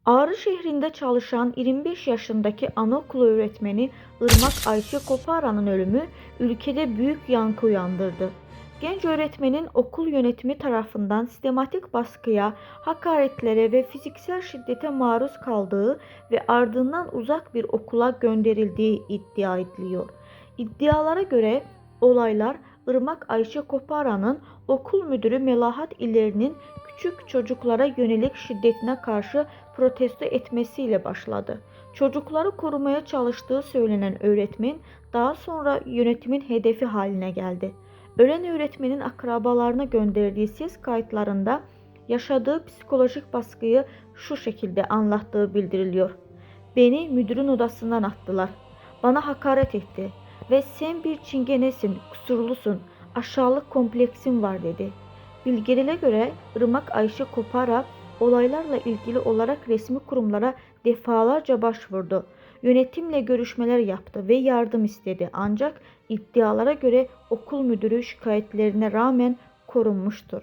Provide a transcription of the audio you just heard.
Ağrı şehrinde çalışan 25 yaşındaki anaokulu öğretmeni Irmak Ayşe Kopara'nın ölümü ülkede büyük yankı uyandırdı. Genç öğretmenin okul yönetimi tarafından sistematik baskıya, hakaretlere ve fiziksel şiddete maruz kaldığı ve ardından uzak bir okula gönderildiği iddia ediliyor. İddialara göre olaylar Irmak Ayşe Kopara'nın okul müdürü Melahat İleri'nin küçük çocuklara yönelik şiddetine karşı protesto etmesiyle başladı. Çocukları korumaya çalıştığı söylenen öğretmen daha sonra yönetimin hedefi haline geldi. Ölen öğretmenin akrabalarına gönderdiği ses kayıtlarında yaşadığı psikolojik baskıyı şu şekilde anlattığı bildiriliyor. Beni müdürün odasından attılar. Bana hakaret etti ve sen bir çingenesin, kusurlusun, aşağılık kompleksin var dedi. Bilgilerine göre Irmak Ayşe Kopara olaylarla ilgili olarak resmi kurumlara defalarca başvurdu. Yönetimle görüşmeler yaptı ve yardım istedi. Ancak iddialara göre okul müdürü şikayetlerine rağmen korunmuştur.